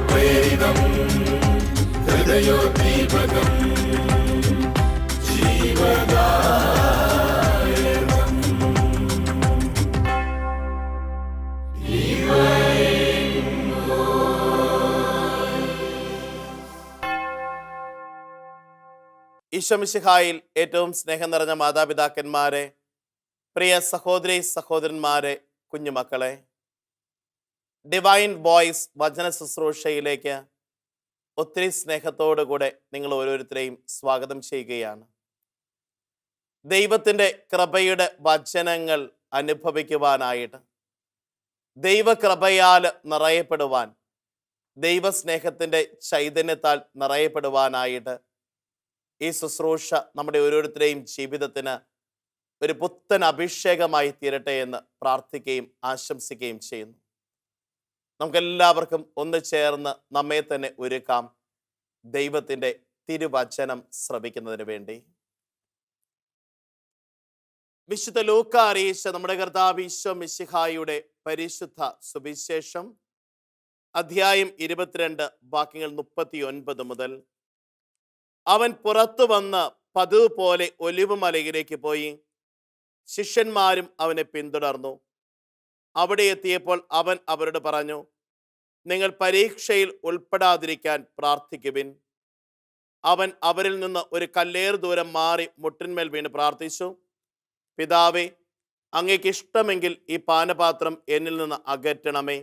പ്രേരിതം ഹൃദയോദ്ദീപകം ജീവദായകം. ഈശോ മിശിഹായിൽ ഏറ്റവും സ്നേഹം നിറഞ്ഞ മാതാപിതാക്കന്മാരെ, പ്രിയ സഹോദരി സഹോദരന്മാരെ, കുഞ്ഞുമക്കളെ, ഡിവൈൻ വോയിസ് വചന ശുശ്രൂഷയിലേക്ക് ഒത്തിരി സ്നേഹത്തോടു കൂടെ നിങ്ങൾ ഓരോരുത്തരെയും സ്വാഗതം ചെയ്യുകയാണ്. ദൈവത്തിൻ്റെ കൃപയുടെ വചനങ്ങൾ അനുഭവിക്കുവാനായിട്ട്, ദൈവകൃപയാൽ നിറയപ്പെടുവാൻ, ദൈവസ്നേഹത്തിൻ്റെ ചൈതന്യത്താൽ നിറയപ്പെടുവാനായിട്ട് ഈ ശുശ്രൂഷ നമ്മുടെ ഓരോരുത്തരെയും ജീവിതത്തിന് ഒരു പുത്തൻ അഭിഷേകമായി തീരട്ടെ എന്ന് പ്രാർത്ഥിക്കുകയും ആശംസിക്കുകയും ചെയ്യുന്നു. നമുക്കെല്ലാവർക്കും ഒന്ന് ചേർന്ന് നമ്മെ തന്നെ ഒരുക്കാം ദൈവത്തിൻ്റെ തിരുവചനം ശ്രവിക്കുന്നതിന് വേണ്ടി. വിശുദ്ധ ലൂക്ക അറിയിച്ച നമ്മുടെ കർത്താവ് ഈശോ മിശിഹായുടെ പരിശുദ്ധ സുവിശേഷം, അധ്യായം 22, വാക്യങ്ങൾ 39 മുതൽ. അവൻ പുറത്തു വന്ന് പതിവ് പോലെ ഒലിവ് മലയിലേക്ക് പോയി. ശിഷ്യന്മാരും അവനെ പിന്തുടർന്നു. അവിടെ എത്തിയപ്പോൾ അവൻ അവരോട് പറഞ്ഞു, നിങ്ങൾ പരീക്ഷയിൽ ഉൾപ്പെടാതിരിക്കാൻ പ്രാർത്ഥിക്കുവിൻ. അവൻ അവരിൽ നിന്ന് ഒരു കല്ലേർ ദൂരം മാറി മുട്ടിന്മേൽ വീണ് പ്രാർത്ഥിച്ചു, പിതാവേ, അങ്ങേക്ക് ഇഷ്ടമെങ്കിൽ ഈ പാനപാത്രം എന്നിൽ നിന്ന് അകറ്റണമേ.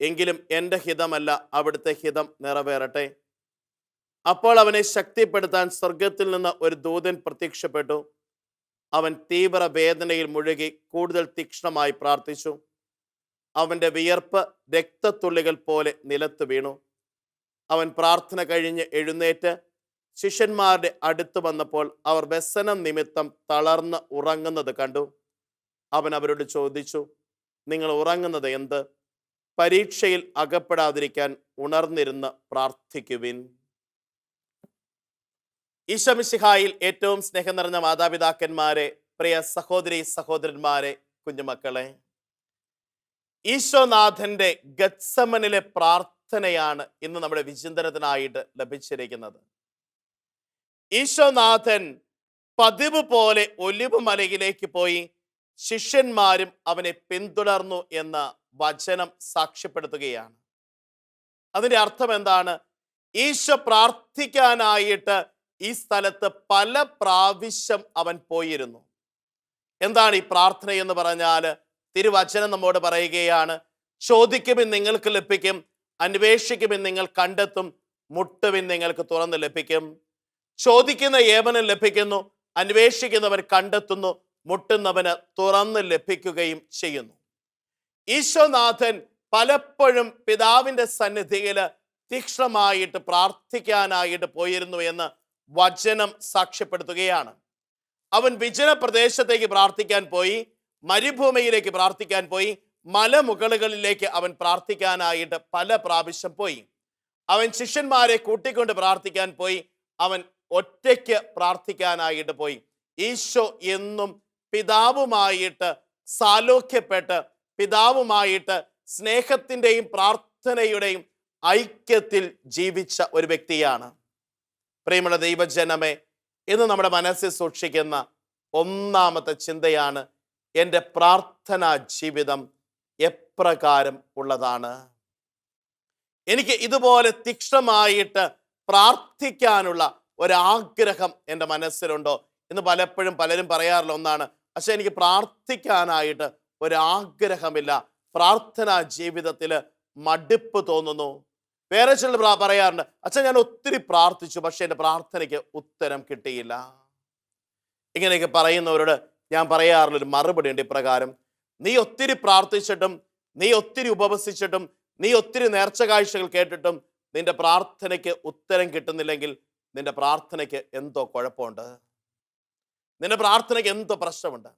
എങ്കിലും എൻ്റെ ഹിതമല്ല, അവിടുത്തെ ഹിതം നിറവേറട്ടെ. അപ്പോൾ അവനെ ശക്തിപ്പെടുത്താൻ സ്വർഗത്തിൽ നിന്ന് ഒരു ദൂതൻ പ്രത്യക്ഷപ്പെട്ടു. അവൻ തീവ്ര വേദനയിൽ മുഴുകി കൂടുതൽ തീക്ഷ്ണമായി പ്രാർത്ഥിച്ചു. അവൻ്റെ വിയർപ്പ് രക്തത്തുള്ളികൾ പോലെ നിലത്ത് വീണു. അവൻ പ്രാർത്ഥന കഴിഞ്ഞ് എഴുന്നേറ്റ് ശിഷ്യന്മാരുടെ അടുത്ത് വന്നപ്പോൾ അവർ വ്യസനം നിമിത്തം തളർന്ന് ഉറങ്ങുന്നത് കണ്ടു. അവൻ അവരോട് ചോദിച്ചു, നിങ്ങൾ ഉറങ്ങുന്നത് എന്ത്? പരീക്ഷയിൽ അകപ്പെടാതിരിക്കാൻ ഉണർന്നിരുന്ന് പ്രാർത്ഥിക്കുവിൻ. ഈശോ മിശിഹായിൽ ഏറ്റവും സ്നേഹം നിറഞ്ഞ മാതാപിതാക്കന്മാരെ, പ്രിയ സഹോദരി സഹോദരന്മാരെ, കുഞ്ഞുമക്കളെ, ഈശോനാഥന്റെ ഗത്സമനിലെ പ്രാർത്ഥനയാണ് ഇന്ന് നമ്മുടെ വിചിന്തനത്തിനായിട്ട് ലഭിച്ചിരിക്കുന്നത്. ഈശോനാഥൻ പതിവ് പോലെ ഒലിവ് മലയിലേക്ക് പോയി. ശിഷ്യന്മാരും അവനെ പിന്തുടർന്നു എന്ന വചനം സാക്ഷ്യപ്പെടുത്തുകയാണ്. അതിൻ്റെ അർത്ഥം എന്താണ്? ഈശോ പ്രാർത്ഥിക്കാനായിട്ട് ഈ സ്ഥലത്ത് പല പ്രാവശ്യം അവൻ പോയിരുന്നു. എന്താണ് ഈ പ്രാർത്ഥന എന്ന് പറഞ്ഞാൽ? തിരുവചനം നമ്മോട് പറയുകയാണ്, ചോദിക്കുവിൻ നിങ്ങൾക്ക് ലഭിക്കും, അന്വേഷിക്കുവിൻ നിങ്ങൾ കണ്ടെത്തും, മുട്ടുവിൻ നിങ്ങൾക്ക് തുറന്ന് ലഭിക്കും. ചോദിക്കുന്ന ഏവനും ലഭിക്കുന്നു, അന്വേഷിക്കുന്നവൻ കണ്ടെത്തുന്നു, മുട്ടുന്നവന് തുറന്ന് ലഭിക്കുകയും ചെയ്യുന്നു. ഈശോനാഥൻ പലപ്പോഴും പിതാവിൻ്റെ സന്നിധിയിൽ തീക്ഷ്ണമായിട്ട് പ്രാർത്ഥിക്കാനായിട്ട് പോയിരുന്നു എന്ന് വചനം സാക്ഷ്യപ്പെടുത്തുകയാണ്. അവൻ വിജന പ്രദേശത്തേക്ക് പ്രാർത്ഥിക്കാൻ പോയി, മരുഭൂമിയിലേക്ക് പ്രാർത്ഥിക്കാൻ പോയി, മലമുകളിലേക്ക് അവൻ പ്രാർത്ഥിക്കാനായിട്ട് പല പ്രാവശ്യം പോയി. അവൻ ശിഷ്യന്മാരെ കൂട്ടിക്കൊണ്ട് പ്രാർത്ഥിക്കാൻ പോയി, അവൻ ഒറ്റയ്ക്ക് പ്രാർത്ഥിക്കാനായിട്ട് പോയി. ഈശോ എന്നും പിതാവുമായിട്ട് സാലോക്യപ്പെട്ട്, പിതാവുമായിട്ട് സ്നേഹത്തിൻ്റെയും പ്രാർത്ഥനയുടെയും ഐക്യത്തിൽ ജീവിച്ച ഒരു വ്യക്തിയാണ്. പ്രിയമുള്ള ദൈവജനമേ, ഇന്ന് നമ്മുടെ മനസ്സിൽ സൂക്ഷിക്കുന്ന ഒന്നാമത്തെ ചിന്തയാണ്, എൻ്റെ പ്രാർത്ഥനാ ജീവിതം എപ്രകാരം ഉള്ളതാണ്? എനിക്ക് ഇതുപോലെ തീക്ഷ്ണമായിട്ട് പ്രാർത്ഥിക്കാനുള്ള ഒരാഗ്രഹം എൻ്റെ മനസ്സിലുണ്ടോ? ഇന്ന് പലപ്പോഴും പലരും പറയാറുള്ള ഒന്നാണ്, പക്ഷെ എനിക്ക് പ്രാർത്ഥിക്കാനായിട്ട് ഒരാഗ്രഹമില്ല, പ്രാർത്ഥനാ ജീവിതത്തിൽ മടുപ്പ് തോന്നുന്നു. വേറെ ചിലർ പറയാറുണ്ട്, അച്ഛൻ ഞാൻ ഒത്തിരി പ്രാർത്ഥിച്ചു, പക്ഷെ എൻ്റെ പ്രാർത്ഥനയ്ക്ക് ഉത്തരം കിട്ടിയില്ല. ഇങ്ങനെയൊക്കെ പറയുന്നവരോട് ഞാൻ പറയാറുള്ളൊരു മറുപടി ഉണ്ട് ഇപ്രകാരം: നീ ഒത്തിരി പ്രാർത്ഥിച്ചിട്ടും, നീ ഒത്തിരി ഉപവസിച്ചിട്ടും, നീ ഒത്തിരി നേർച്ച കാഴ്ചകൾ കേട്ടിട്ടും നിന്റെ പ്രാർത്ഥനയ്ക്ക് ഉത്തരം കിട്ടുന്നില്ലെങ്കിൽ നിന്റെ പ്രാർത്ഥനയ്ക്ക് എന്തോ കുഴപ്പമുണ്ട്, നിന്റെ പ്രാർത്ഥനയ്ക്ക് എന്തോ പ്രശ്നമുണ്ട്.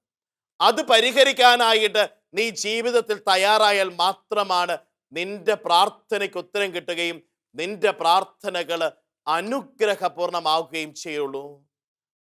അത് പരിഹരിക്കാനായിട്ട് നീ ജീവിതത്തിൽ തയ്യാറായാൽ മാത്രമാണ് നിന്റെ പ്രാർത്ഥനയ്ക്ക് ഉത്തരം കിട്ടുകയും നിന്റെ പ്രാർത്ഥനകൾ അനുഗ്രഹപൂർണമാവുകയും ചെയ്യുള്ളൂ.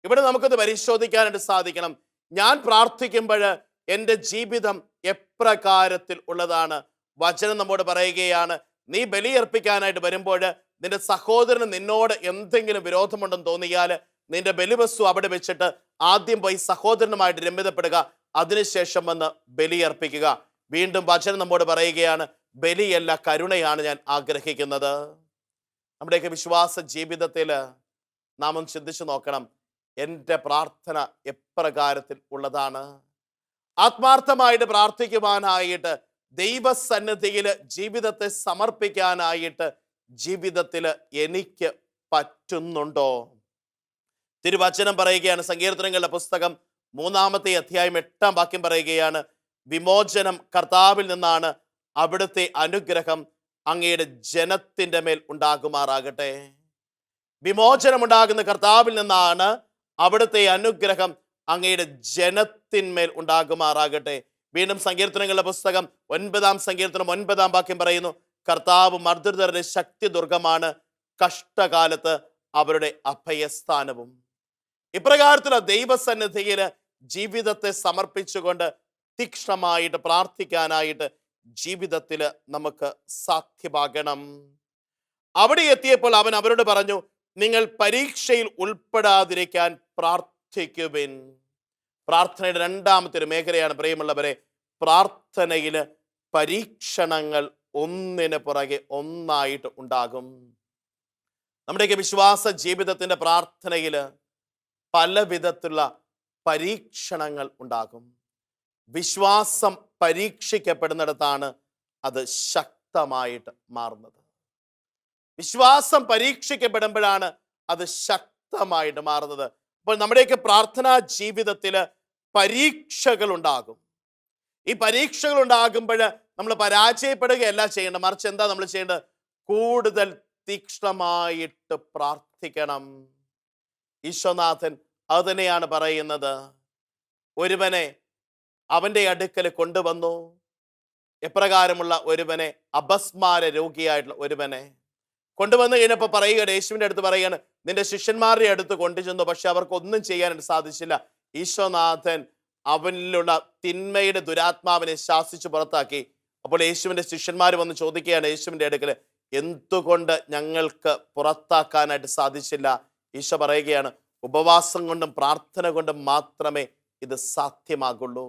ഇവിടെ നമുക്കത് പരിശോധിക്കാനായിട്ട് സാധിക്കണം. ഞാൻ പ്രാർത്ഥിക്കുമ്പോൾ എൻ്റെ ജീവിതം എപ്രകാരത്തിൽ ഉള്ളതാണ്? വചനം നമ്മോട് പറയുകയാണ്, നീ ബലിയർപ്പിക്കാനായിട്ട് വരുമ്പോൾ നിന്റെ സഹോദരന് നിന്നോട് എന്തെങ്കിലും വിരോധമുണ്ടെന്ന് തോന്നിയാൽ നിന്റെ ബലിവസ്തു അവിടെ വെച്ചിട്ട് ആദ്യം പോയി സഹോദരനുമായിട്ട് രമ്യതപ്പെടുക, അതിനുശേഷം വന്ന് ബലിയർപ്പിക്കുക. വീണ്ടും വചനം നമ്മോട് പറയുകയാണ്, ബലിയല്ല കരുണയാണ് ഞാൻ ആഗ്രഹിക്കുന്നത്. നമ്മുടെയൊക്കെ വിശ്വാസ ജീവിതത്തിൽ നാം ഒന്ന് ചിന്തിച്ചു നോക്കണം, എൻ്റെ പ്രാർത്ഥന എപ്രകാരത്തിൽ ഉള്ളതാണ്? ആത്മാർത്ഥമായിട്ട് പ്രാർത്ഥിക്കുവാനായിട്ട്, ദൈവസന്നിധിയിൽ ജീവിതത്തെ സമർപ്പിക്കാനായിട്ട് ജീവിതത്തിൽ എനിക്ക് പറ്റുന്നുണ്ടോ? തിരുവചനം പറയുകയാണ്, സങ്കീർത്തനങ്ങളുടെ പുസ്തകം 3-ാമത്തെ അധ്യായം 8-ാം വാക്യം പറയുകയാണ്, വിമോചനം കർത്താവിൽ നിന്നാണ്, അവിടുത്തെ അനുഗ്രഹം അങ്ങയുടെ ജനത്തിൻ്റെ മേൽ ഉണ്ടാകുമാറാകട്ടെ. വിമോചനം ഉണ്ടാകുന്ന കർത്താവിൽ നിന്നാണ്, അവിടുത്തെ അനുഗ്രഹം അങ്ങയുടെ ജനത്തിന്മേൽ ഉണ്ടാകുമാറാകട്ടെ. വീണ്ടും സങ്കീർത്തനങ്ങളുടെ പുസ്തകം 9-ാം സങ്കീർത്തനം 9-ാം വാക്യം പറയുന്നു, കർത്താവ് മർദ്ദിതരുടെ ശക്തി ദുർഗമാണ്, കഷ്ടകാലത്ത് അവരുടെ അഭയസ്ഥാനവും. ഇപ്രകാരത്തിലുള്ള ദൈവസന്നിധിയിൽ ജീവിതത്തെ സമർപ്പിച്ചുകൊണ്ട് തീക്ഷ്ണമായിട്ട് പ്രാർത്ഥിക്കാനായിട്ട് ജീവിതത്തിൽ നമുക്ക് സാധ്യമാകണം. അവിടെ എത്തിയപ്പോൾ അവൻ അവരോട് പറഞ്ഞു, നിങ്ങൾ പരീക്ഷയിൽ ഉൾപ്പെടാതിരിക്കാൻ പ്രാർത്ഥിക്കുവിൻ. പ്രാർത്ഥനയുടെ 2-ാമത്തെ ഒരു മേഖലയാണ് പ്രിയമുള്ളവരെ, പ്രാർത്ഥനയിൽ പരീക്ഷണങ്ങൾ ഒന്നിന് പുറകെ ഒന്നായിട്ട് ഉണ്ടാകും. നമ്മുടെയൊക്കെ വിശ്വാസ ജീവിതത്തിൻ്റെ പ്രാർത്ഥനയിൽ പല വിധത്തിലുള്ള പരീക്ഷണങ്ങൾ ഉണ്ടാകും. വിശ്വാസം പരീക്ഷിക്കപ്പെടുന്നിടത്താണ് അത് ശക്തമായിട്ട് മാറുന്നത്. വിശ്വാസം പരീക്ഷിക്കപ്പെടുമ്പോഴാണ് അത് ശക്തമായിട്ട് മാറുന്നത്. അപ്പോൾ നമ്മുടെയൊക്കെ പ്രാർത്ഥനാ ജീവിതത്തിൽ പരീക്ഷകൾ ഉണ്ടാകും. ഈ പരീക്ഷകൾ ഉണ്ടാകുമ്പോൾ നമ്മൾ പരാജയപ്പെടുകയല്ല ചെയ്യേണ്ടത്, മറിച്ച് എന്താ നമ്മൾ ചെയ്യേണ്ടത്? കൂടുതൽ തീക്ഷ്ണമായിട്ട് പ്രാർത്ഥിക്കണം. ഈശോനാഥൻ അത് തന്നെയാണ് പറയുന്നത്. ഒരുവനെ അവൻ്റെ അടുക്കൽ കൊണ്ടുവന്നു. എപ്രകാരമുള്ള ഒരുവനെ? അപസ്മാര രോഗിയായിട്ടുള്ള ഒരുവനെ കൊണ്ടുവന്നു കഴിഞ്ഞപ്പോൾ പറയുകയാണ്, യേശുവിൻ്റെ അടുത്ത് പറയുകയാണ്, നിന്റെ ശിഷ്യന്മാരുടെ അടുത്ത് കൊണ്ടുചെന്നു, പക്ഷെ അവർക്കൊന്നും ചെയ്യാനായിട്ട് സാധിച്ചില്ല. ഈശോനാഥൻ അവനിലുള്ള തിന്മയുടെ ദുരാത്മാവിനെ ശാസിച്ചു പുറത്താക്കി. അപ്പോൾ യേശുവിൻ്റെ ശിഷ്യന്മാർ വന്ന് ചോദിക്കുകയാണ് യേശുവിൻ്റെ അടുക്കൽ, എന്തുകൊണ്ട് ഞങ്ങൾക്ക് പുറത്താക്കാനായിട്ട് സാധിച്ചില്ല? ഈശോ പറയുകയാണ്, ഉപവാസം കൊണ്ടും പ്രാർത്ഥന കൊണ്ടും മാത്രമേ ഇത് സാധ്യമാകുള്ളൂ.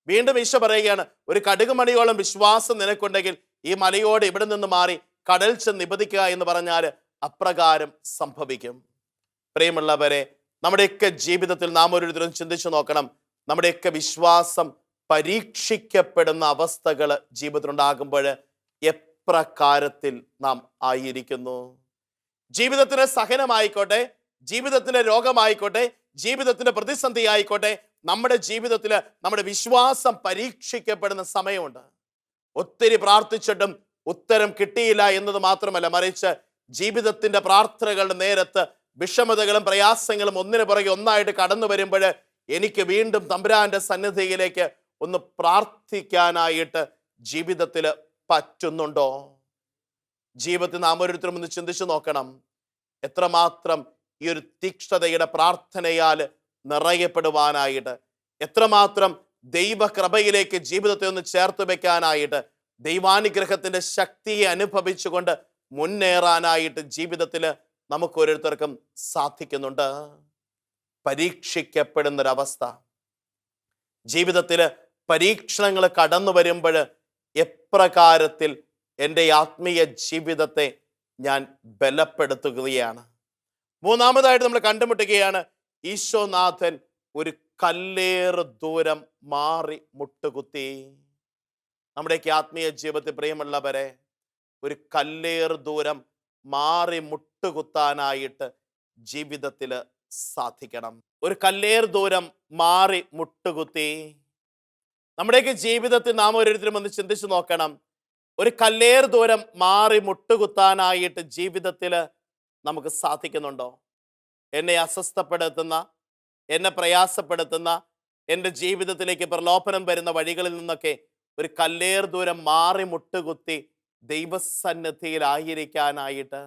വീണ്ടും ഈശോ പറയുകയാണ്, ഒരു കടുക് മണിയോളം വിശ്വാസം നിനക്കുണ്ടെങ്കിൽ ഈ മലയോട് ഇവിടെ നിന്ന് മാറി കടൽ ചെന്ന് നിബദിക്കുക എന്ന് പറഞ്ഞാൽ അപ്രകാരം സംഭവിക്കും. പ്രിയമുള്ളവരെ, നമ്മുടെയൊക്കെ ജീവിതത്തിൽ നാം ഓരോരുത്തരും ചിന്തിച്ചു നോക്കണം, നമ്മുടെയൊക്കെ വിശ്വാസം പരീക്ഷിക്കപ്പെടുന്ന അവസ്ഥകൾ ജീവിതത്തിലുണ്ടാകുമ്പോൾ എപ്രകാരത്തിൽ നാം ആയിരിക്കുന്നു? ജീവിതത്തിന് സഹനമായിക്കോട്ടെ, ജീവിതത്തിന് രോഗമായിക്കോട്ടെ, ജീവിതത്തിന് പ്രതിസന്ധി ആയിക്കോട്ടെ, നമ്മുടെ ജീവിതത്തിൽ നമ്മുടെ വിശ്വാസം പരീക്ഷിക്കപ്പെടുന്ന സമയമുണ്ട്. ഒത്തിരി പ്രാർത്ഥിച്ചിട്ടും ഉത്തരം കിട്ടിയില്ല എന്നത് മാത്രമല്ല, മറിച്ച് ജീവിതത്തിന്റെ പ്രാർത്ഥനകളുടെ നേരത്ത് വിഷമതകളും പ്രയാസങ്ങളും ഒന്നിനു പുറകെ ഒന്നായിട്ട് കടന്നു വരുമ്പോൾ എനിക്ക് വീണ്ടും തമ്പുരാന്റെ സന്നിധിയിലേക്ക് ഒന്ന് പ്രാർത്ഥിക്കാനായിട്ട് ജീവിതത്തിൽ പറ്റുന്നുണ്ടോ? ജീവിതത്തിൽ നാം ഓരോരുത്തരും ഒന്ന് ചിന്തിച്ചു നോക്കണം, എത്രമാത്രം ഈ ഒരു തീക്ഷ്ണതയുടെ പ്രാർത്ഥനയാൽ നിറയപ്പെടുവാനായിട്ട്, എത്രമാത്രം ദൈവകൃപയിലേക്ക് ജീവിതത്തെ ഒന്ന് ചേർത്ത് വെക്കാനായിട്ട്, ദൈവാനുഗ്രഹത്തിന്റെ ശക്തിയെ അനുഭവിച്ചുകൊണ്ട് മുന്നേറാനായിട്ട് ജീവിതത്തിൽ നമുക്ക് ഓരോരുത്തർക്കും സാധിക്കുന്നുണ്ട്. പരീക്ഷിക്കപ്പെടുന്നൊരവസ്ഥ, ജീവിതത്തിൽ പരീക്ഷണങ്ങൾ കടന്നു വരുമ്പോൾ എപ്രകാരത്തിൽ എൻ്റെ ആത്മീയ ജീവിതത്തെ ഞാൻ ബലപ്പെടുത്തുകയാണ്? മൂന്നാമതായിട്ട് നമ്മൾ കണ്ടുമുട്ടുകയാണ്, ഈശോനാഥൻ ഒരു കല്ലേറ് ദൂരം മാറി മുട്ടുകുത്തി. നമ്മുടെയൊക്കെ ആത്മീയ ജീവിതത്തിൽ പ്രിയമുള്ളവരെ, ഒരു കല്ലേറ് ദൂരം മാറി മുട്ടുകുത്താനായിട്ട് ജീവിതത്തിൽ സാധിക്കണം. ഒരു കല്ലേറ് ദൂരം മാറി മുട്ടുകുത്തി. നമ്മുടെയൊക്കെ ജീവിതത്തിൽ നാം ഓരോരുത്തരും ഒന്ന് ചിന്തിച്ചു നോക്കണം, ഒരു കല്ലേറ് ദൂരം മാറി മുട്ടുകുത്താനായിട്ട് ജീവിതത്തിൽ നമുക്ക് സാധിക്കുന്നുണ്ടോ? എന്നെ അസ്വസ്ഥപ്പെടുത്തുന്ന, എന്നെ പ്രയാസപ്പെടുത്തുന്ന, എൻ്റെ ജീവിതത്തിലേക്ക് പ്രലോഭനം വരുന്ന വഴികളിൽ നിന്നൊക്കെ ഒരു കല്ലേറ് ദൂരം മാറി മുട്ടുകുത്തി ദൈവസന്നിധിയിലായിരിക്കാനായിട്ട്,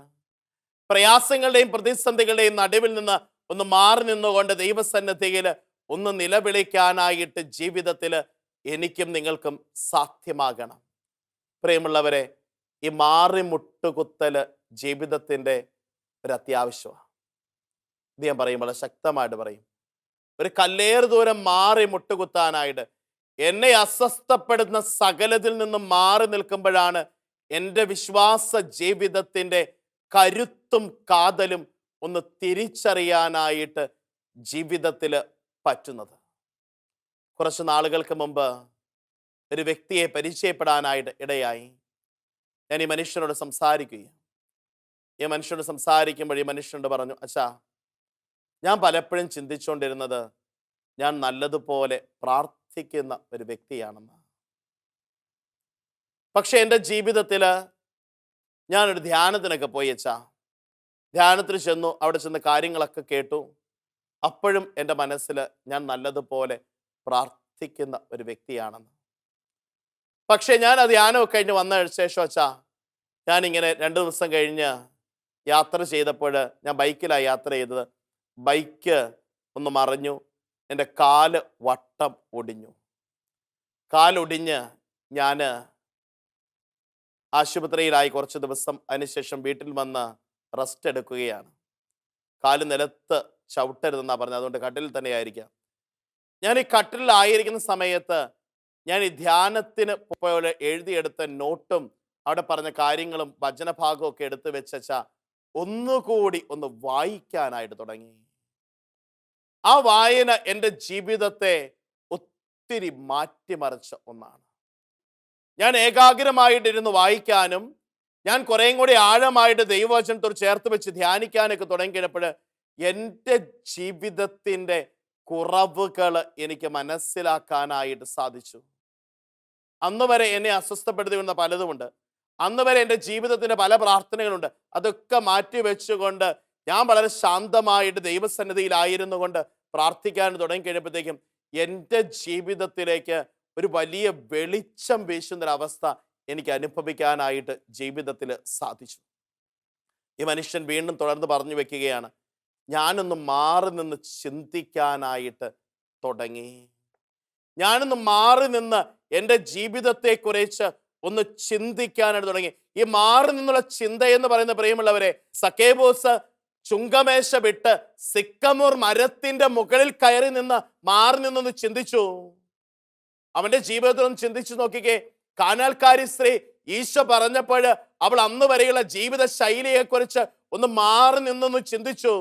പ്രയാസങ്ങളുടെയും പ്രതിസന്ധികളുടെയും നടുവിൽ നിന്ന് ഒന്ന് മാറി നിന്നുകൊണ്ട് ദൈവസന്നിധിയിൽ ഒന്ന് നിലവിളിക്കാനായിട്ട് ജീവിതത്തിൽ എനിക്കും നിങ്ങൾക്കും സാധ്യമാകണം. പ്രിയമുള്ളവരെ, ഈ മാറി മുട്ടുകുത്തല് ജീവിതത്തിൻ്റെ ഒരു അത്യാവശ്യമാണ്. ഇത് ഞാൻ പറയും, വളരെ ശക്തമായിട്ട് പറയും. ഒരു കല്ലേറ് ദൂരം മാറി മുട്ടുകുത്താനായിട്ട് എന്നെ അസ്വസ്ഥപ്പെടുന്ന സകലത്തിൽ നിന്നും മാറി നിൽക്കുമ്പോഴാണ് എൻ്റെ വിശ്വാസ ജീവിതത്തിൻ്റെ കരുത്തും കാതലും ഒന്ന് തിരിച്ചറിയാനായിട്ട് ജീവിതത്തിൽ പറ്റുന്നത്. കുറച്ച് നാളുകൾക്ക് മുമ്പ് ഒരു വ്യക്തിയെ പരിചയപ്പെടാനായിട്ട് ഇടയായി. ഞാൻ ഈ മനുഷ്യനോട് സംസാരിക്കുകയാണ്. ഈ മനുഷ്യനോട് സംസാരിക്കുമ്പോൾ ഈ മനുഷ്യനോട് പറഞ്ഞു, അച്ഛാ, ഞാൻ പലപ്പോഴും ചിന്തിച്ചുകൊണ്ടിരുന്നത് ഞാൻ നല്ലതുപോലെ പ്രാർത്ഥിക്കുന്ന ഒരു വ്യക്തിയാണെന്ന്. പക്ഷെ എൻ്റെ ജീവിതത്തിൽ ഞാനൊരു ധ്യാനത്തിനൊക്കെ പോയി അച്ഛാ. ധ്യാനത്തിന് ചെന്നു, അവിടെ ചെന്ന് കാര്യങ്ങളൊക്കെ കേട്ടു. അപ്പോഴും എൻ്റെ മനസ്സിൽ ഞാൻ നല്ലതുപോലെ പ്രാർത്ഥിക്കുന്ന ഒരു വ്യക്തിയാണെന്ന്. പക്ഷെ ഞാൻ ആ ധ്യാനമൊക്കെ കഴിഞ്ഞ് വന്ന ശേഷം അച്ഛാ, ഞാനിങ്ങനെ 2 ദിവസം കഴിഞ്ഞ് യാത്ര ചെയ്തപ്പോൾ, ഞാൻ ബൈക്കിലാണ് യാത്ര ചെയ്തത്, ബൈക്ക് ഒന്ന് മറിഞ്ഞു, എൻ്റെ കാല് വട്ടം ഒടിഞ്ഞു. കാലൊടിഞ്ഞ് ഞാൻ ആശുപത്രിയിലായി കുറച്ച് ദിവസം. അതിനുശേഷം വീട്ടിൽ വന്ന് റെസ്റ്റ് എടുക്കുകയാണ്. കാല് നിലത്ത് ചവിട്ടരുതെന്നാണ് പറഞ്ഞത്, അതുകൊണ്ട് കട്ടിലിൽ തന്നെ ആയിരിക്കാം. ഞാൻ ഈ കട്ടിലിലായിരിക്കുന്ന സമയത്ത് ഞാൻ ഈ ധ്യാനത്തിന് പോലെ എഴുതിയെടുത്ത നോട്ടും അവിടെ പറഞ്ഞ കാര്യങ്ങളും വചനഭാഗവും ഒക്കെ എടുത്തു വെച്ചാ ഒന്നുകൂടി ഒന്ന് വായിക്കാനായിട്ട് തുടങ്ങി. ആ വായന എൻ്റെ ജീവിതത്തെ ഒത്തിരി മാറ്റിമറിച്ച ഒന്നാണ്. ഞാൻ ഏകാഗ്രമായിട്ടിരുന്ന് വായിക്കാനും ഞാൻ കുറേയും കൂടി ആഴമായിട്ട് ദൈവവചനത്തോട് ചേർത്ത് വെച്ച് ധ്യാനിക്കാനൊക്കെ തുടങ്ങിയപ്പോൾ എൻ്റെ ജീവിതത്തിൻ്റെ കുറവുകൾ എനിക്ക് മനസ്സിലാക്കാനായിട്ട് സാധിച്ചു. അന്ന് വരെ എന്നെ അസ്വസ്ഥപ്പെടുത്തി വന്ന പലതുമുണ്ട്. അന്ന് വരെ എൻ്റെ ജീവിതത്തിൻ്റെ പല പ്രാർത്ഥനകളുണ്ട്. അതൊക്കെ മാറ്റി വെച്ചുകൊണ്ട് ഞാൻ വളരെ ശാന്തമായിട്ട് ദൈവസന്നിധിയിലായിരുന്നു കൊണ്ട് പ്രാർത്ഥിക്കാൻ തുടങ്ങിക്കഴിഞ്ഞപ്പോഴത്തേക്കും എൻ്റെ ജീവിതത്തിലേക്ക് ഒരു വലിയ വെളിച്ചം വീശുന്നൊരവസ്ഥ എനിക്ക് അനുഭവിക്കാനായിട്ട് ജീവിതത്തിൽ സാധിച്ചു. ഈ മനുഷ്യൻ വീണ്ടും തുടർന്ന് പറഞ്ഞു വെക്കുകയാണ്, ഞാനൊന്ന് മാറി നിന്ന് ചിന്തിക്കാനായിട്ട് തുടങ്ങി. ഞാനൊന്ന് മാറി നിന്ന് എൻ്റെ ജീവിതത്തെക്കുറിച്ച് ഒന്ന് ചിന്തിക്കാനായിട്ട് തുടങ്ങി. ഈ മാറി നിന്നുള്ള ചിന്ത എന്ന് പറയുന്ന പ്രിയമുള്ളവരെ, സക്കേബോസ് ചുങ്കമേശ വിട്ട് സിക്കമൂർ മരത്തിന്റെ മുകളിൽ കയറി നിന്ന് മാറി നിന്നൊന്ന് ചിന്തിച്ചു. അവന്റെ ജീവിതത്തിൽ ഒന്ന് ചിന്തിച്ചു നോക്കിക്കേ. കാനാൽക്കാരി സ്ത്രീ ഈശോ പറഞ്ഞപ്പോൾ അവൾ അന്ന് വരെയുള്ള ജീവിത ശൈലിയെക്കുറിച്ച് ഒന്ന് മാറി നിന്നൊന്ന് ചിന്തിച്ചു.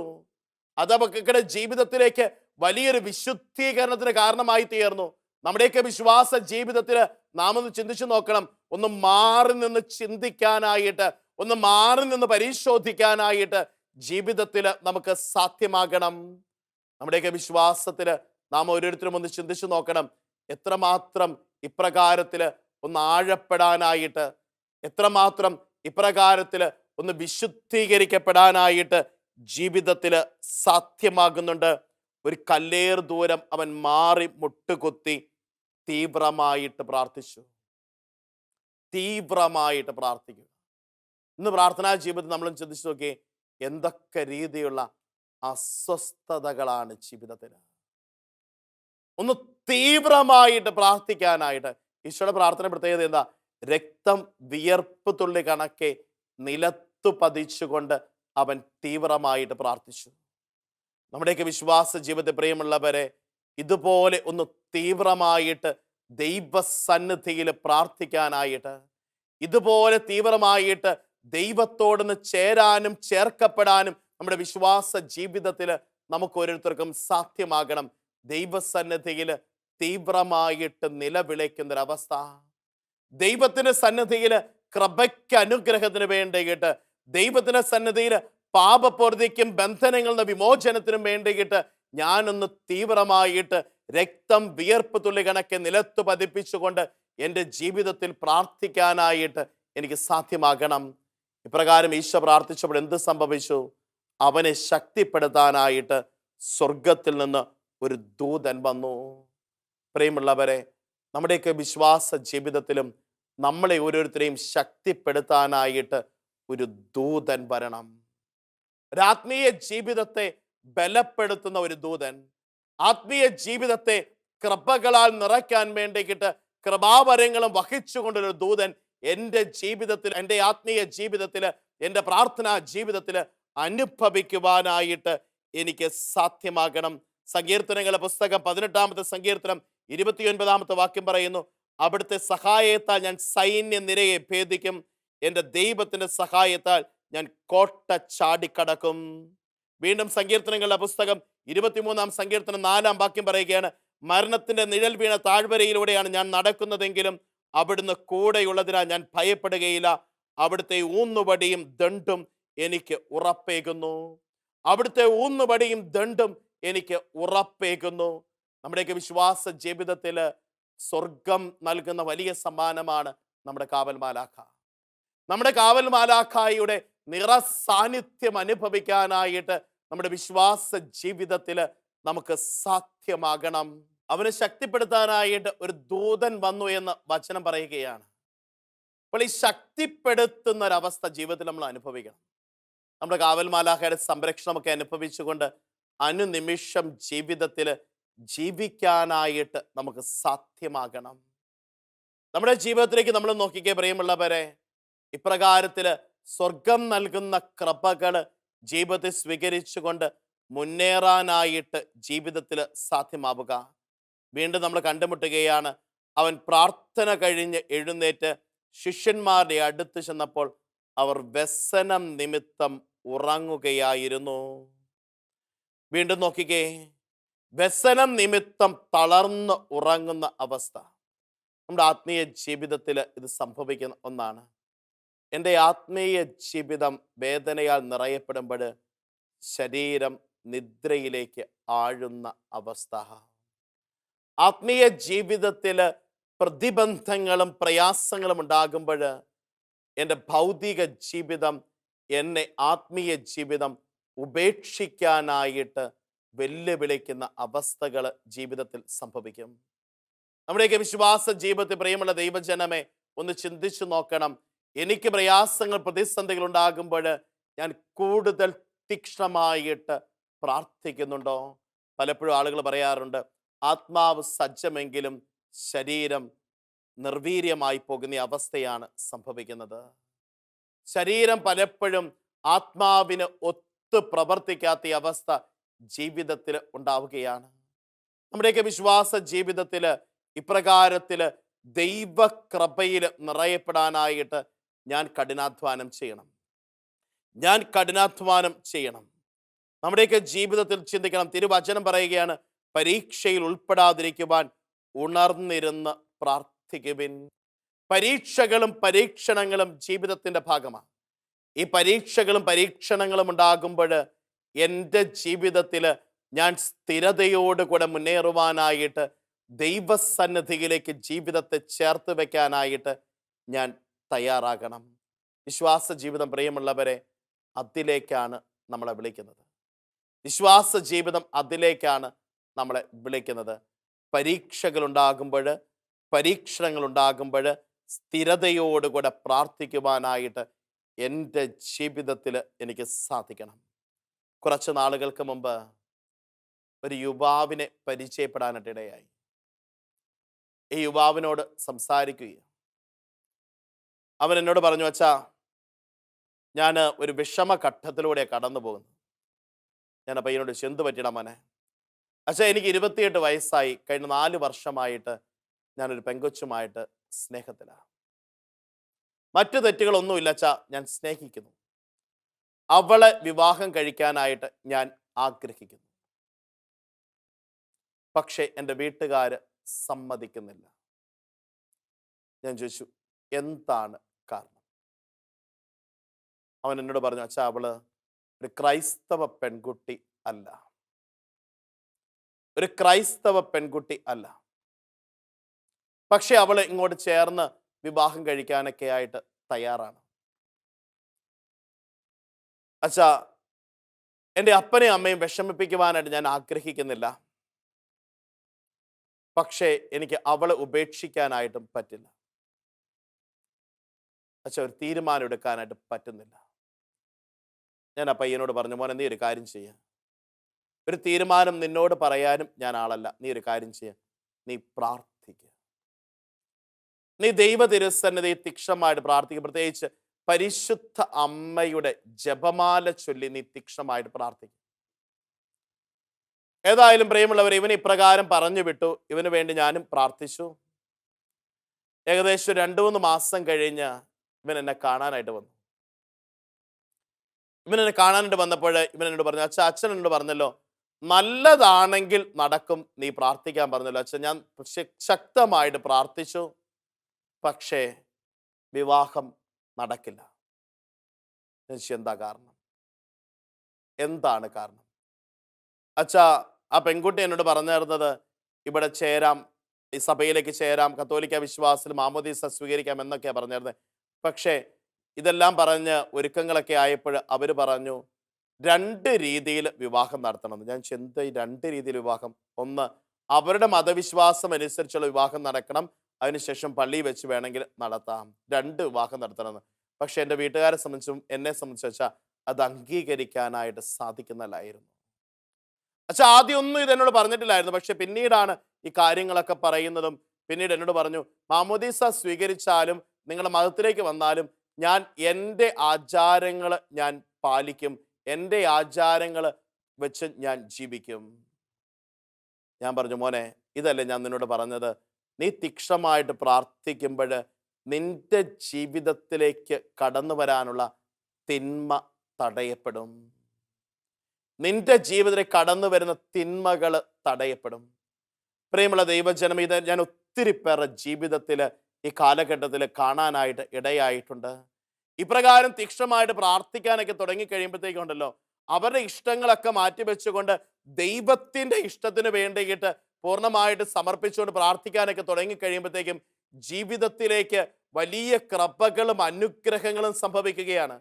അത് അവരുടെ ജീവിതത്തിലേക്ക് വലിയൊരു വിശുദ്ധീകരണത്തിന് കാരണമായി തീർന്നു. നമ്മുടെയൊക്കെ വിശ്വാസ ജീവിതത്തിൽ നാം ഒന്ന് ചിന്തിച്ചു നോക്കണം. ഒന്ന് മാറി നിന്ന് ചിന്തിക്കാനായിട്ട്, ഒന്ന് മാറി നിന്ന് പരിശോധിക്കാനായിട്ട് ജീവിതത്തിൽ നമുക്ക് സാധ്യമാകണം. നമ്മുടെയൊക്കെ വിശ്വാസത്തിൽ നാം ഓരോരുത്തരും ഒന്ന് ചിന്തിച്ചു നോക്കണം. എത്രമാത്രം ഇപ്രകാരത്തിൽ ഒന്ന് ആഴപ്പെടാനായിട്ട്, എത്രമാത്രം ഇപ്രകാരത്തിൽ ഒന്ന് വിശുദ്ധീകരിക്കപ്പെടാനായിട്ട് ജീവിതത്തിൽ സാധ്യമാകുന്നുണ്ട്. ഒരു കല്ലേർ ദൂരം അവൻ മാറി മുട്ടുകുത്തി തീവ്രമായിട്ട് പ്രാർത്ഥിച്ചു. തീവ്രമായിട്ട് പ്രാർത്ഥിക്കുക. ഇന്ന് പ്രാർത്ഥനാ ജീവിതത്തിൽ നമ്മളും ചിന്തിച്ചു നോക്കി, എന്തൊക്കെ രീതിയുള്ള അസ്വസ്ഥതകളാണ് ജീവിതത്തിൽ. ഒന്ന് തീവ്രമായിട്ട് പ്രാർത്ഥിക്കാനായിട്ട്. ഈശോയുടെ പ്രാർത്ഥന പ്രത്യേകത എന്താ? രക്തം വിയർപ്പ് തുള്ളി കണക്കെ നിലത്തു പതിച്ചുകൊണ്ട് അവൻ തീവ്രമായിട്ട് പ്രാർത്ഥിച്ചു. നമ്മുടെയൊക്കെ വിശ്വാസ ജീവിതത്തിൽ പ്രിയമുള്ളവരെ, ഇതുപോലെ ഒന്ന് തീവ്രമായിട്ട് ദൈവസന്നിധിയിൽ പ്രാർത്ഥിക്കാനായിട്ട്, ഇതുപോലെ തീവ്രമായിട്ട് ദൈവത്തോടൊന്ന് ചേരാനും ചേർക്കപ്പെടാനും നമ്മുടെ വിശ്വാസ ജീവിതത്തിൽ നമുക്ക് ഓരോരുത്തർക്കും സാധ്യമാകണം. ദൈവസന്നിധിയിൽ തീവ്രമായിട്ട് നിലവിളിക്കുന്നൊരവസ്ഥ, ദൈവത്തിന്റെ സന്നിധിയിൽ കൃപയ്ക്ക് അനുഗ്രഹത്തിന് വേണ്ടിയിട്ട്, ദൈവത്തിന്റെ സന്നിധിയിൽ പാപപ്പൊറുതിക്കും ബന്ധനങ്ങളുടെ വിമോചനത്തിനും വേണ്ടിയിട്ട് ഞാനൊന്ന് തീവ്രമായിട്ട് രക്തം വിയർപ്പ് തുള്ളി കണക്കെ നിലത്ത് പതിപ്പിച്ചുകൊണ്ട് എൻ്റെ ജീവിതത്തിൽ പ്രാർത്ഥിക്കാനായിട്ട് എനിക്ക് സാധ്യമാകണം. ഇപ്രകാരം ഈശോ പ്രാർത്ഥിച്ചപ്പോൾ എന്ത് സംഭവിച്ചു? അവനെ ശക്തിപ്പെടുത്താനായിട്ട് സ്വർഗത്തിൽ നിന്ന് ഒരു ദൂതൻ വന്നു. പ്രിയമുള്ളവരെ, നമ്മുടെയൊക്കെ വിശ്വാസ ജീവിതത്തിലും നമ്മളെ ഓരോരുത്തരെയും ശക്തിപ്പെടുത്താനായിട്ട് ഒരു ദൂതൻ വരണം. ആത്മീയ ജീവിതത്തെ ബലപ്പെടുത്തുന്ന ഒരു ദൂതൻ, ആത്മീയ ജീവിതത്തെ കൃപകളാൽ നിറയ്ക്കാൻ വേണ്ടിയിട്ട് കൃപാവരങ്ങളും വഹിച്ചുകൊണ്ടൊരു ദൂതൻ എൻ്റെ ജീവിതത്തിൽ, എൻ്റെ ആത്മീയ ജീവിതത്തിൽ, എൻ്റെ പ്രാർത്ഥനാ ജീവിതത്തിൽ അനുഭവിക്കുവാനായിട്ട് എനിക്ക് സാധ്യമാകണം. സങ്കീർത്തനങ്ങളുടെ പുസ്തകം 18-ാമത്തെ സങ്കീർത്തനം 29-ാമത്തെ വാക്യം പറയുന്നു, അവിടുത്തെ സഹായത്താൽ ഞാൻ സൈന്യ നിരയെ ഭേദിക്കും, എൻ്റെ ദൈവത്തിൻ്റെ സഹായത്താൽ ഞാൻ കോട്ട ചാടിക്കടക്കും. വീണ്ടും സങ്കീർത്തനങ്ങളുടെ പുസ്തകം 23-ാം സങ്കീർത്തനം 4-ാം വാക്യം പറയുകയാണ്, മരണത്തിന്റെ നിഴൽ വീണ താഴ്വരയിലൂടെയാണ് ഞാൻ നടക്കുന്നതെങ്കിലും അവിടുന്ന് കൂടെയുള്ളതിനാൽ ഞാൻ ഭയപ്പെടുകയില്ല. അവിടുത്തെ ഊന്നുവടിയും ദണ്ടും എനിക്ക് ഉറപ്പേകുന്നു. അവിടുത്തെ ഊന്നുവടിയും ദണ്ടും എനിക്ക് ഉറപ്പേകുന്നു. നമ്മുടെയൊക്കെ വിശ്വാസ ജീവിതത്തിൽ സ്വർഗം നൽകുന്ന വലിയ സമ്മാനമാണ് നമ്മുടെ കാവൽ മാലാഖ. നമ്മുടെ കാവൽ മാലാഖയുടെ നിറ സാന്നിധ്യം അനുഭവിക്കാനായിട്ട് നമ്മുടെ വിശ്വാസ ജീവിതത്തിൽ നമുക്ക് സാധ്യമാകണം. അവനെ ശക്തിപ്പെടുത്താനായിട്ട് ഒരു ദൂതൻ വന്നു എന്ന് വചനം പറയുകയാണ്. അപ്പോൾ ഈ ശക്തിപ്പെടുത്തുന്ന ഒരവസ്ഥ ജീവിതത്തിൽ നമ്മൾ അനുഭവിക്കണം. നമ്മുടെ കാവൽ മാലാഖയുടെ സംരക്ഷണമൊക്കെ അനുഭവിച്ചുകൊണ്ട് അനുനിമിഷം ജീവിതത്തിൽ ജീവിക്കാനായിട്ട് നമുക്ക് സാധ്യമാകണം. നമ്മുടെ ജീവിതത്തിലേക്ക് നമ്മൾ നോക്കിക്കേ പ്രിയമുള്ളവരെ, ഇപ്രകാരത്തിൽ സ്വർഗം നൽകുന്ന കൃപകൾ ജീവിതത്തിൽ സ്വീകരിച്ചുകൊണ്ട് മുന്നേറാനായിട്ട് ജീവിതത്തിൽ സാധ്യമാവുക. വീണ്ടും നമ്മൾ കണ്ടുമുട്ടുകയാണ്. അവൻ പ്രാർത്ഥന കഴിഞ്ഞ് എഴുന്നേറ്റ് ശിഷ്യന്മാരുടെ അടുത്ത് ചെന്നപ്പോൾ അവർ വ്യസനം നിമിത്തം ഉറങ്ങുകയായിരുന്നു. വീണ്ടും നോക്കിക്കേ, വ്യസനം നിമിത്തം തളർന്ന് ഉറങ്ങുന്ന അവസ്ഥ നമ്മുടെ ആത്മീയ ജീവിതത്തിൽ ഇത് സംഭവിക്കുന്ന ഒന്നാണ്. എൻ്റെ ആത്മീയ ജീവിതം വേദനയാൽ നിറയപ്പെടുമ്പോൾ ശരീരം നിദ്രയിലേക്ക് ആഴുന്ന അവസ്ഥ. ആത്മീയ ജീവിതത്തിൽ പ്രതിബന്ധങ്ങളും പ്രയാസങ്ങളും ഉണ്ടാകുമ്പോൾ എൻ്റെ ഭൗതിക ജീവിതം എന്നെ ആത്മീയ ജീവിതം ഉപേക്ഷിക്കാനായിട്ട് വെല്ലുവിളിക്കുന്ന അവസ്ഥകൾ ജീവിതത്തിൽ സംഭവിക്കും. നമ്മുടെയൊക്കെ വിശ്വാസ ജീവിതത്തിൽ പ്രിയമുള്ള ദൈവജനമേ, ഒന്ന് ചിന്തിച്ചു നോക്കണം. എനിക്ക് പ്രയാസങ്ങൾ, പ്രതിസന്ധികൾ ഉണ്ടാകുമ്പോൾ ഞാൻ കൂടുതൽ തീക്ഷ്ണമായിട്ട് പ്രാർത്ഥിക്കുന്നുണ്ടോ? പലപ്പോഴും ആളുകൾ പറയാറുണ്ട്, ആത്മാവ് സജ്ജമെങ്കിലും ശരീരം നിർവീര്യമായി പോകുന്ന അവസ്ഥയാണ് സംഭവിക്കുന്നത്. ശരീരം പലപ്പോഴും ആത്മാവിന് ഒത്തു പ്രവർത്തിക്കാത്ത അവസ്ഥ ജീവിതത്തിൽ ഉണ്ടാവുകയാണ്. നമ്മുടെയൊക്കെ വിശ്വാസ ജീവിതത്തിൽ ഇപ്രകാരത്തിൽ ദൈവകൃപയിൽ നിറയപ്പെടാനായിട്ട് ഞാൻ കഠിനാധ്വാനം ചെയ്യണം. നമ്മുടെയൊക്കെ ജീവിതത്തിൽ ചിന്തിക്കണം. തിരുവചനം പറയുകയാണ്, പരീക്ഷയിൽ ഉൾപ്പെടാതിരിക്കുവാൻ ഉണർന്നിരുന്ന് പ്രാർത്ഥിക്കുവിൻ. പരീക്ഷകളും പരീക്ഷണങ്ങളും ജീവിതത്തിൻ്റെ ഭാഗമാണ്. ഈ പരീക്ഷകളും പരീക്ഷണങ്ങളും ഉണ്ടാകുമ്പോൾ എൻ്റെ ജീവിതത്തിൽ ഞാൻ സ്ഥിരതയോടുകൂടെ മുന്നേറുവാനായിട്ട് ദൈവസന്നിധിയിലേക്ക് ജീവിതത്തെ ചേർത്ത് വെക്കാനായിട്ട് ഞാൻ തയ്യാറാകണം. വിശ്വാസ ജീവിതം പ്രിയമുള്ളവരെ അതിലേക്കാണ് നമ്മളെ വിളിക്കുന്നത്. വിശ്വാസ ജീവിതം അതിലേക്കാണ് നമ്മളെ വിളിക്കുന്നത്. പരീക്ഷകളുണ്ടാകുമ്പോൾ, പരീക്ഷണങ്ങളുണ്ടാകുമ്പോൾ സ്ഥിരതയോടുകൂടെ പ്രാർത്ഥിക്കുവാനായിട്ട് എൻ്റെ ജീവിതത്തിൽ എനിക്ക് സാധിക്കണം. കുറച്ച് നാളുകൾക്ക് മുമ്പ് ഒരു യുവാവിനെ പരിചയപ്പെടാനായിട്ടിടയായി. ഈ യുവാവിനോട് സംസാരിക്കുകയാണ്. അവൻ എന്നോട് പറഞ്ഞു, അച്ഛാ, ഞാൻ ഒരു വിഷമഘട്ടത്തിലൂടെ കടന്നു പോകുന്നു. ഞാൻ അപ്പം ഇതിനോട് ചെന്ത് പറ്റിയിട മോനെ. അച്ഛാ, എനിക്ക് 28 വയസ്സായി. കഴിഞ്ഞ 4 വർഷമായിട്ട് ഞാനൊരു പെങ്കൊച്ചുമായിട്ട് സ്നേഹത്തിലാണ്. മറ്റു തെറ്റുകളൊന്നുമില്ല അച്ഛാ, ഞാൻ സ്നേഹിക്കുന്നു. അവളെ വിവാഹം കഴിക്കാനായിട്ട് ഞാൻ ആഗ്രഹിക്കുന്നു. പക്ഷേ എൻ്റെ വീട്ടുകാർ സമ്മതിക്കുന്നില്ല. ഞാൻ ചോദിച്ചു, എന്താണ് കാരണം? അവൻ എന്നോട് പറഞ്ഞു, അച്ഛാ, അവള് ഒരു ക്രൈസ്തവ പെൺകുട്ടി അല്ല. പക്ഷെ അവള് ഇങ്ങോട്ട് ചേർന്ന് വിവാഹം കഴിക്കാനൊക്കെ ആയിട്ട് തയ്യാറാണ്. അച്ഛാ, എൻ്റെ അപ്പനെയും അമ്മയും വിഷമിപ്പിക്കുവാനായിട്ട് ഞാൻ ആഗ്രഹിക്കുന്നില്ല. പക്ഷേ എനിക്ക് അവളെ ഉപേക്ഷിക്കാനായിട്ടും പറ്റില്ല. അച്ഛാ, ഒരു തീരുമാനം എടുക്കാനായിട്ട് പറ്റുന്നില്ല. ഞാൻ ആ പയ്യനോട് പറഞ്ഞു, മോനെ, നീ ഒരു കാര്യം ചെയ്യ. ഒരു തീരുമാനം നിന്നോട് പറയാനും ഞാൻ ആളല്ല. നീ ഒരു കാര്യം ചെയ്യ, നീ പ്രാർത്ഥിക്കുക. നീ ദൈവ തിരുസന്നിധി തീക്ഷണമായിട്ട് പ്രാർത്ഥിക്കും. പ്രത്യേകിച്ച് പരിശുദ്ധ അമ്മയുടെ ജപമാല ചൊല്ലി നീ തീക്ഷണമായിട്ട് പ്രാർത്ഥിക്കും. ഏതായാലും പ്രിയമുള്ളവർ, ഇവൻ ഇപ്രകാരം പറഞ്ഞു വിട്ടു. ഇവന് വേണ്ടി ഞാനും പ്രാർത്ഥിച്ചു. ഏകദേശം 2-3 മാസം കഴിഞ്ഞ് ഇവൻ എന്നെ കാണാനായിട്ട് വന്നു. ഇവൻ എന്നെ കാണാനായിട്ട് വന്നപ്പോൾ ഇവൻ എന്നോട് പറഞ്ഞു, അച്ഛൻ എന്നോട് പറഞ്ഞല്ലോ, നല്ലതാണെങ്കിൽ നടക്കും, നീ പ്രാർത്ഥിക്കാൻ പറഞ്ഞല്ലോ. അച്ഛൻ, ഞാൻ ശക്തമായിട്ട് പ്രാർത്ഥിച്ചു, പക്ഷേ വിവാഹം നടക്കില്ല. എന്താ കാരണം? എന്താണ് കാരണം? അച്ഛാ, ആ പെൺകുട്ടി എന്നോട് പറഞ്ഞിരുന്നത് ഇവിടെ ചേരാം, ഈ സഭയിലേക്ക് ചേരാം, കത്തോലിക്ക വിശ്വാസത്തിൽ മാമോദീസ സ്വീകരിക്കാം എന്നൊക്കെയാണ് പറഞ്ഞിരുന്നത്. പക്ഷേ ഇതെല്ലാം പറഞ്ഞ് ഒരുക്കങ്ങളൊക്കെ ആയപ്പോൾ അവർ പറഞ്ഞു 2 രീതിയിൽ വിവാഹം നടത്തണമെന്ന്. ഞാൻ ചിന്ത, 2 രീതിയിൽ വിവാഹം? ഒന്ന്, അവരുടെ മതവിശ്വാസം അനുസരിച്ചുള്ള വിവാഹം നടക്കണം, അതിനുശേഷം പള്ളി വെച്ച് വേണമെങ്കിൽ നടത്താം. 2 വിവാഹം നടത്തണമെന്ന്. പക്ഷെ എൻ്റെ വീട്ടുകാരെ സംബന്ധിച്ചും എന്നെ സംബന്ധിച്ച് വെച്ചാൽ അത് അംഗീകരിക്കാനായിട്ട് സാധിക്കുന്നതല്ലായിരുന്നു. പക്ഷെ ആദ്യമൊന്നും ഇതെന്നോട് പറഞ്ഞിട്ടില്ലായിരുന്നു. പക്ഷെ പിന്നീടാണ് ഈ കാര്യങ്ങളൊക്കെ പറയുന്നതും. പിന്നീട് എന്നോട് പറഞ്ഞു, മാമോദീസ സ്വീകരിച്ചാലും നിങ്ങളുടെ മതത്തിലേക്ക് വന്നാലും ഞാൻ എൻ്റെ ആചാരങ്ങൾ ഞാൻ പാലിക്കും, എൻ്റെ ആചാരങ്ങൾ വെച്ച് ഞാൻ ജീവിക്കും. ഞാൻ പറഞ്ഞു, മോനെ, ഇതല്ലേ ഞാൻ നിന്നോട് പറഞ്ഞത്, നീ തീക്ഷണമായിട്ട് പ്രാർത്ഥിക്കുമ്പോൾ നിന്റെ ജീവിതത്തിലേക്ക് കടന്നു വരാനുള്ള തിന്മ തടയപ്പെടും. നിന്റെ ജീവിതത്തിൽ കടന്നു വരുന്ന തിന്മകൾ തടയപ്പെടും. പ്രിയമുള്ള ദൈവജനം, ഇത് ഞാൻ ഒത്തിരി പേരുടെ ജീവിതത്തിൽ ഈ കാലഘട്ടത്തിൽ കാണാനായിട്ട് ഇടയായിട്ടുണ്ട്. ഇപ്രകാരം തീക്ഷണമായിട്ട് പ്രാർത്ഥിക്കാനൊക്കെ തുടങ്ങിക്കഴിയുമ്പോഴത്തേക്കുണ്ടല്ലോ, അവരുടെ ഇഷ്ടങ്ങളൊക്കെ മാറ്റിവെച്ചുകൊണ്ട് ദൈവത്തിൻ്റെ ഇഷ്ടത്തിന് വേണ്ടിയിട്ട് പൂർണ്ണമായിട്ട് സമർപ്പിച്ചുകൊണ്ട് പ്രാർത്ഥിക്കാനൊക്കെ തുടങ്ങിക്കഴിയുമ്പോഴത്തേക്കും ജീവിതത്തിലേക്ക് വലിയ കൃപകളും അനുഗ്രഹങ്ങളും സംഭവിക്കുകയാണ്.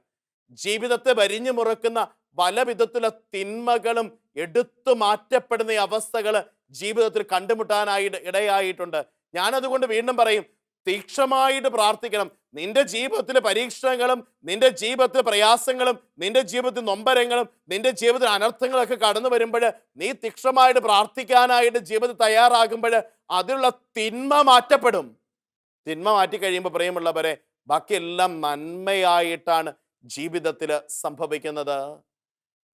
ജീവിതത്തെ വരിഞ്ഞു മുറുക്കുന്ന പല വിധത്തിലുള്ള തിന്മകളും എടുത്തു മാറ്റപ്പെടുന്ന അവസ്ഥകൾ ജീവിതത്തിൽ കണ്ടുമുട്ടാനായിട്ട് ഇടയായിട്ടുണ്ട്. ഞാനതുകൊണ്ട് വീണ്ടും പറയും, തീക്ഷണമായിട്ട് പ്രാർത്ഥിക്കണം. നിന്റെ ജീവിതത്തിലെ പരീക്ഷണങ്ങളും നിന്റെ ജീവിതത്തിലെ പ്രയാസങ്ങളും നിന്റെ ജീവിതത്തിൽ നൊമ്പരങ്ങളും നിന്റെ ജീവിതത്തിൽ അനർത്ഥങ്ങളൊക്കെ കടന്നു വരുമ്പോൾ നീ തീക്ഷണമായിട്ട് പ്രാർത്ഥിക്കാനായിട്ട് ജീവിതത്തിൽ തയ്യാറാകുമ്പോൾ അതിലുള്ള തിന്മ മാറ്റപ്പെടും. തിന്മ മാറ്റി കഴിയുമ്പോൾ പ്രിയമുള്ളവരെ, ബാക്കിയെല്ലാം നന്മയായിട്ടാണ് ജീവിതത്തിൽ സംഭവിക്കുന്നത്.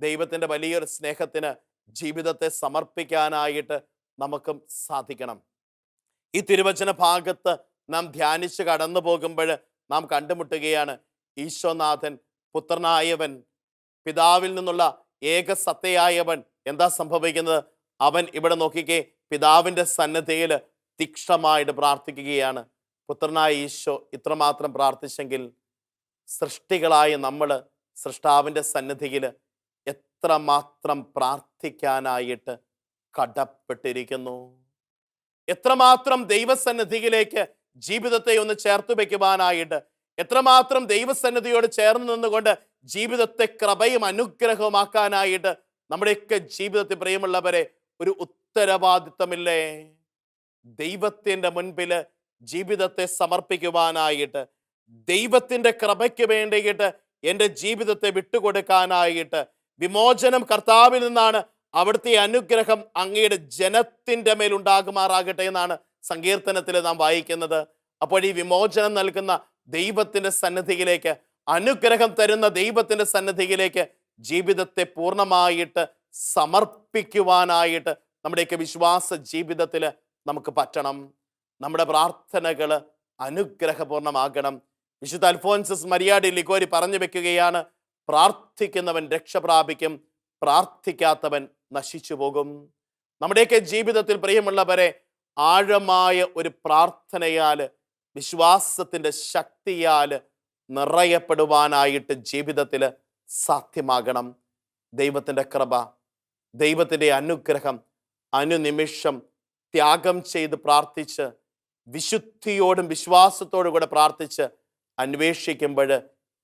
ദൈവത്തിൻ്റെ വലിയൊരു സ്നേഹത്തിന് ജീവിതത്തെ സമർപ്പിക്കാനായിട്ട് നമുക്കും സാധിക്കണം. ഈ തിരുവചന ഭാഗത്ത് നാം ധ്യാനിച്ച് കടന്നു പോകുമ്പോൾ നാം കണ്ടുമുട്ടുകയാണ്, ഈശോനാഥൻ, പുത്രനായവൻ, പിതാവിൽ നിന്നുള്ള ഏക സത്തയായവൻ എന്താ സംഭവിക്കുന്നത്? അവൻ ഇവിടെ നോക്കിക്കേ, പിതാവിൻ്റെ സന്നിധിയിൽ തീക്ഷണമായിട്ട് പ്രാർത്ഥിക്കുകയാണ്. പുത്രനായ ഈശോ ഇത്രമാത്രം പ്രാർത്ഥിച്ചെങ്കിൽ സൃഷ്ടികളായ നമ്മൾ സൃഷ്ടാവിൻ്റെ സന്നിധിയിൽ എത്രമാത്രം പ്രാർത്ഥിക്കാനായിട്ട് കടപ്പെട്ടിരിക്കുന്നു. എത്രമാത്രം ദൈവസന്നിധിയിലേക്ക് ജീവിതത്തെ ഒന്ന് ചേർത്ത് വയ്ക്കുവാനായിട്ട്, എത്രമാത്രം ദൈവസന്നിധിയോട് ചേർന്ന് നിന്നുകൊണ്ട് ജീവിതത്തെ കൃപയും അനുഗ്രഹവുമാക്കാനായിട്ട് നമ്മുടെയൊക്കെ ജീവിതത്തിൽ പ്രിയമുള്ളവരെ ഒരു ഉത്തരവാദിത്തമില്ലേ? ദൈവത്തിൻ്റെ മുൻപിൽ ജീവിതത്തെ സമർപ്പിക്കുവാനായിട്ട്, ദൈവത്തിൻ്റെ കൃപയ്ക്ക് വേണ്ടിയിട്ട് എൻ്റെ ജീവിതത്തെ വിട്ടുകൊടുക്കാനായിട്ട്, വിമോചനം കർത്താവിൽ നിന്നാണ്, അവിടുത്തെ അനുഗ്രഹം അങ്ങയുടെ ജനത്തിൻ്റെ മേൽ ഉണ്ടാകുമാറാകട്ടെ എന്നാണ് സങ്കീർത്തനത്തിൽ നാം വായിക്കുന്നത്. അപ്പോൾ ഈ വിമോചനം നൽകുന്ന ദൈവത്തിൻ്റെ സന്നിധിയിലേക്ക്, അനുഗ്രഹം തരുന്ന ദൈവത്തിൻ്റെ സന്നിധിയിലേക്ക് ജീവിതത്തെ പൂർണ്ണമായിട്ട് സമർപ്പിക്കുവാനായിട്ട് നമ്മുടെയൊക്കെ വിശ്വാസ ജീവിതത്തിൽ നമുക്ക് പറ്റണം. നമ്മുടെ പ്രാർത്ഥനകൾ അനുഗ്രഹപൂർണ്ണമാകണം. വിശുദ്ധ അൽഫോൻസസ് മരിയാടി ലിഗോരി പറഞ്ഞു വെക്കുകയാണ്, പ്രാർത്ഥിക്കുന്നവൻ രക്ഷ പ്രാപിക്കും, പ്രാർത്ഥിക്കാത്തവൻ നശിച്ചു പോകും. നമ്മുടെയൊക്കെ ജീവിതത്തിൽ പ്രിയമുള്ളവരെ, ആഴമായ ഒരു പ്രാർത്ഥനയാൽ, വിശ്വാസത്തിൻ്റെ ശക്തിയാൽ നിറയപ്പെടുവാനായിട്ട് ജീവിതത്തിൽ സാധ്യമാകണം. ദൈവത്തിൻ്റെ കൃപ, ദൈവത്തിൻ്റെ അനുഗ്രഹം അനുനിമിഷം ത്യാഗം ചെയ്ത് പ്രാർത്ഥിച്ച്, വിശുദ്ധിയോടും വിശ്വാസത്തോടും കൂടെ പ്രാർത്ഥിച്ച് അന്വേഷിക്കുമ്പോൾ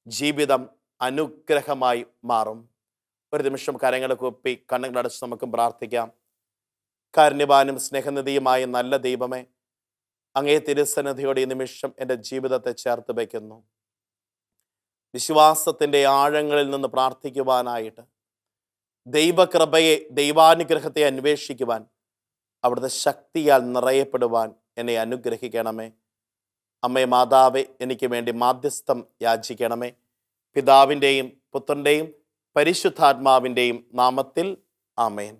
ജീവിതം അനുഗ്രഹമായി മാറും. ഒരു നിമിഷം കരങ്ങൾ കൂപ്പി കണ്ണുകളടച്ച് നമുക്കും പ്രാർത്ഥിക്കാം. കാരുണ്യവാനും സ്നേഹനിധിയുമായ നല്ല ദൈവമേ, അങ്ങേ തിരുസന്നിധിയോടെ ഈ നിമിഷം എൻ്റെ ജീവിതത്തെ ചേർത്ത് വയ്ക്കുന്നു. വിശ്വാസത്തിൻ്റെ ആഴങ്ങളിൽ നിന്ന് പ്രാർത്ഥിക്കുവാനായിട്ട്, ദൈവകൃപയെ, ദൈവാനുഗ്രഹത്തെ അന്വേഷിക്കുവാൻ, അവിടുത്തെ ശക്തിയാൽ നിറയപ്പെടുവാൻ എന്നെ അനുഗ്രഹിക്കണമേ. അമ്മേ മാതാവേ, എനിക്ക് വേണ്ടി മാധ്യസ്ഥം യാചിക്കണമേ. പിതാവിൻ്റെയും പുത്രൻ്റെയും പരിശുദ്ധാത്മാവിൻ്റെയും നാമത്തിൽ ആമേൻ.